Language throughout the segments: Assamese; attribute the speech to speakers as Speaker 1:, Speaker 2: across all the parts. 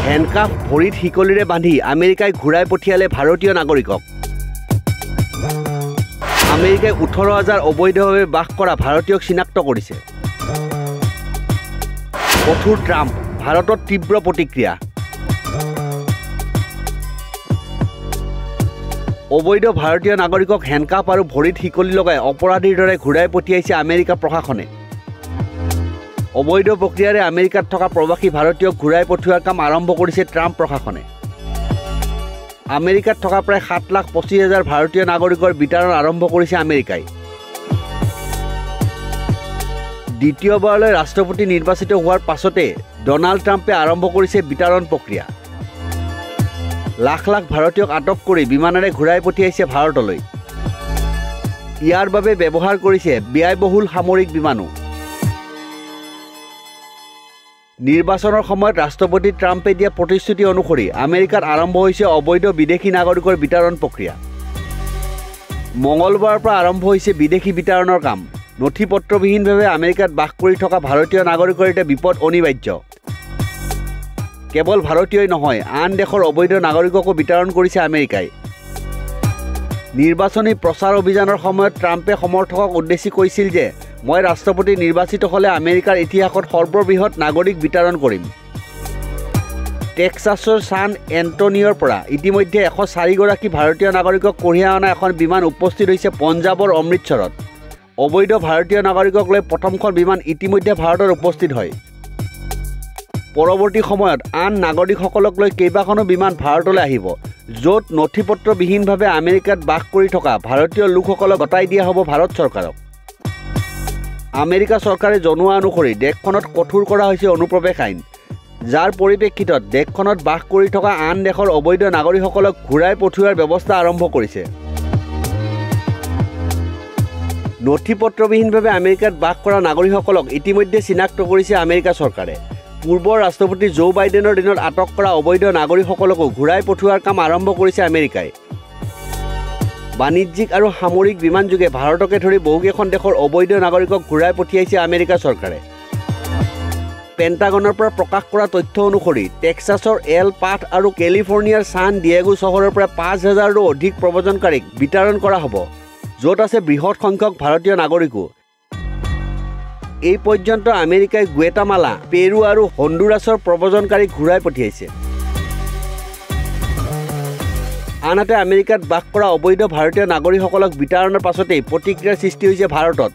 Speaker 1: হেণ্ডকাফ ভৰিত শিকলিৰে বান্ধি আমেৰিকাই ঘূৰাই পঠিয়ালে ভাৰতীয় নাগৰিকক। আমেৰিকাই 18,000 অবৈধভাৱে বাস কৰা ভাৰতীয়ক চিনাক্ত কৰিছে। কঠোৰ ট্ৰাম্প, ভাৰতত তীব্ৰ প্ৰতিক্ৰিয়া। অবৈধ ভাৰতীয় নাগৰিকক হেণ্ডকাফ আৰু ভৰিত শিকলি লগাই অপৰাধীৰ দৰে ঘূৰাই পঠিয়াইছে আমেৰিকা প্ৰশাসনে। অবৈধ প্ৰক্ৰিয়াৰে আমেৰিকাত থকা প্ৰৱাসী ভাৰতীয়ক ঘূৰাই পঠিওৱাৰ কাম আৰম্ভ কৰিছে ট্ৰাম্প প্ৰশাসনে। আমেৰিকাত থকা প্ৰায় 7,25,000 ভাৰতীয় নাগৰিকৰ বিতৰণ আৰম্ভ কৰিছে আমেৰিকাই। দ্বিতীয়বাৰলৈ ৰাষ্ট্ৰপতি নিৰ্বাচিত হোৱাৰ পাছতে ডনাল্ড ট্ৰাম্পে আৰম্ভ কৰিছে বিতৰণ প্ৰক্ৰিয়া। লাখ লাখ ভাৰতীয়ক আটক কৰি বিমানেৰে ঘূৰাই পঠিয়াইছে ভাৰতলৈ। ইয়াৰ বাবে ব্যৱহাৰ কৰিছে ব্যয়বহুল সামৰিক বিমানো। নিৰ্বাচনৰ সময়ত ৰাষ্ট্ৰপতি ট্ৰাম্পে দিয়া প্ৰতিশ্ৰুতি অনুসৰি আমেৰিকাত আৰম্ভ হৈছে অবৈধ বিদেশী নাগৰিকৰ বিতৰণ প্ৰক্ৰিয়া। মঙলবাৰৰ পৰা আৰম্ভ হৈছে বিদেশী বিতৰণৰ কাম। নথি পত্ৰবিহীনভাৱে আমেৰিকাত বাস কৰি থকা ভাৰতীয় নাগৰিকৰ এতিয়া বিপদ অনিবাৰ্য। কেৱল ভাৰতীয়ই নহয়, আন দেশৰ অবৈধ নাগৰিককো বিতৰণ কৰিছে আমেৰিকাই। নিৰ্বাচনী প্ৰচাৰ অভিযানৰ সময়ত ট্ৰাম্পে সমৰ্থকক উদ্দেশ্যি কৈছিল যে মই ৰাষ্ট্ৰপতি নিৰ্বাচিত হ'লে আমেৰিকাৰ ইতিহাসত সৰ্ববৃহৎ নাগৰিক বিতৰণ কৰিম। টেক্সাছৰ ছান এণ্টনিঅ'ৰ পৰা ইতিমধ্যে 104গৰাকী ভাৰতীয় নাগৰিকক কঢ়িয়াই অনা এখন বিমান উপস্থিত হৈছে পঞ্জাৱৰ অমৃতসৰত। অবৈধ ভাৰতীয় নাগৰিকক লৈ প্ৰথমখন বিমান ইতিমধ্যে ভাৰতত উপস্থিত হয়। পৰৱৰ্তী সময়ত আন নাগৰিকসকলক লৈ কেইবাখনো বিমান ভাৰতলৈ আহিব, য'ত নথি পত্ৰবিহীনভাৱে আমেৰিকাত বাস কৰি থকা ভাৰতীয় লোকসকলক গতাই দিয়া হ'ব ভাৰত চৰকাৰক। আমেৰিকা চৰকাৰে জনোৱা অনুসৰি দেশখনত কঠোৰ কৰা হৈছে অনুপ্ৰৱেশ আইন, যাৰ পৰিপ্ৰেক্ষিতত দেশখনত বাস কৰি থকা আন দেশৰ অবৈধ নাগৰিকসকলক ঘূৰাই পঠিওৱাৰ ব্যৱস্থা আৰম্ভ কৰিছে। নথি পত্ৰবিহীনভাৱে আমেৰিকাত বাস কৰা নাগৰিকসকলক ইতিমধ্যে চিনাক্ত কৰিছে আমেৰিকা চৰকাৰে। পূৰ্বৰ ৰাষ্ট্ৰপতি জো বাইডেনৰ দিনত আটক কৰা অবৈধ নাগৰিকসকলকো ঘূৰাই পঠিওৱাৰ কাম আৰম্ভ কৰিছে আমেৰিকাই। বাণিজ্যিক আৰু সামৰিক বিমানযোগে ভাৰতকে ধৰি বহুকেইখন দেশৰ অবৈধ নাগৰিকক ঘূৰাই পঠিয়াইছে আমেৰিকা চৰকাৰে। পেণ্টাগনৰ পৰা প্ৰকাশ কৰা তথ্য অনুসৰি টেক্সাছৰ এল পাথ আৰু কেলিফৰ্ণিয়াৰ ছান ডিয়েগো চহৰৰ পৰা 5,000ৰো অধিক প্ৰব্ৰজনকাৰীক বিতৰণ কৰা হ'ব, য'ত আছে বৃহৎ সংখ্যক ভাৰতীয় নাগৰিকো। এই পৰ্যন্ত আমেৰিকাই গুৱেটামালা, পেৰু আৰু হণ্ডুৰাছৰ প্ৰব্ৰজনকাৰীক ঘূৰাই পঠিয়াইছে। আনহাতে আমেৰিকাত বাস কৰা অবৈধ ভাৰতীয় নাগৰিকসকলক বিতৰণৰ পাছতেই প্ৰতিক্ৰিয়াৰ সৃষ্টি হৈছে ভাৰতত।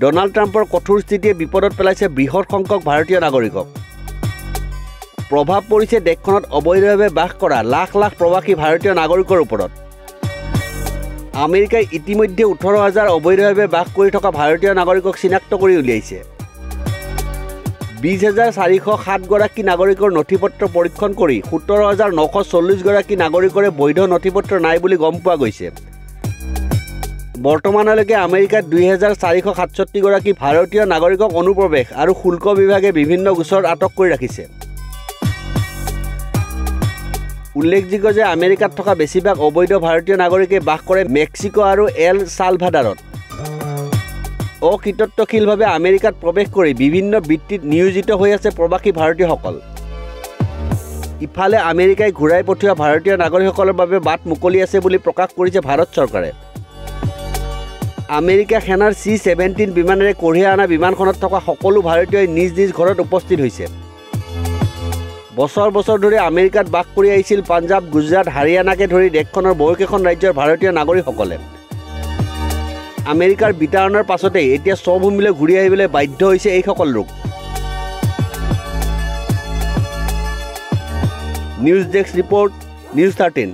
Speaker 1: ডনাল্ড ট্ৰাম্পৰ কঠোৰ স্থিতিয়ে বিপদত পেলাইছে বৃহৎ সংখ্যক ভাৰতীয় নাগৰিকক। প্ৰভাৱ পৰিছে দেশখনত অবৈধভাৱে বাস কৰা লাখ লাখ প্ৰৱাসী ভাৰতীয় নাগৰিকৰ ওপৰত। আমেৰিকাই ইতিমধ্যে 18,000 অবৈধভাৱে বাস কৰি থকা ভাৰতীয় নাগৰিকক চিনাক্ত কৰি উলিয়াইছে। 20,407গৰাকী নাগৰিকৰ নথি পত্ৰ পৰীক্ষণ কৰি 17,940গৰাকী নাগৰিকৰে বৈধ নথি পত্ৰ নাই বুলি গম পোৱা গৈছে। বৰ্তমানলৈকে আমেৰিকাত 2,467গৰাকী ভাৰতীয় নাগৰিকক অনুপ্ৰৱেশ আৰু শুল্ক বিভাগে বিভিন্ন গোচৰত আটক কৰি ৰাখিছে। উল্লেখযোগ্য যে আমেৰিকাত থকা বেছিভাগ অবৈধ ভাৰতীয় নাগৰিকে বাস কৰে মেক্সিকো আৰু এল সালভাডাৰত। অকৃতত্বশীলভাৱে আমেৰিকাত প্ৰৱেশ কৰি বিভিন্ন বৃত্তিত নিয়োজিত হৈ আছে প্ৰৱাসী ভাৰতীয়সকল। ইফালে আমেৰিকাই ঘূৰাই পঠিওৱা ভাৰতীয় নাগৰিকসকলৰ বাবে বাট মুকলি আছে বুলি প্ৰকাশ কৰিছে ভাৰত চৰকাৰে। আমেৰিকা সেনাৰ C-17 বিমানেৰে কঢ়িয়াই অনা বিমানখনত থকা সকলো ভাৰতীয়ই নিজ নিজ ঘৰত উপস্থিত হৈছে। বছৰ বছৰ ধৰি আমেৰিকাত বাস কৰি আহিছিল পাঞ্জাৱ, গুজৰাট, হাৰিয়ানাকে ধৰি দেশখনৰ বহুকেইখন ৰাজ্যৰ ভাৰতীয় নাগৰিকসকলে। আমেৰিকাৰ বিতৰণৰ পাছতেই এতিয়া স্বভূমিলৈ ঘূৰি আহিবলৈ বাধ্য হৈছে এইসকল লোক। News desk report, news 13।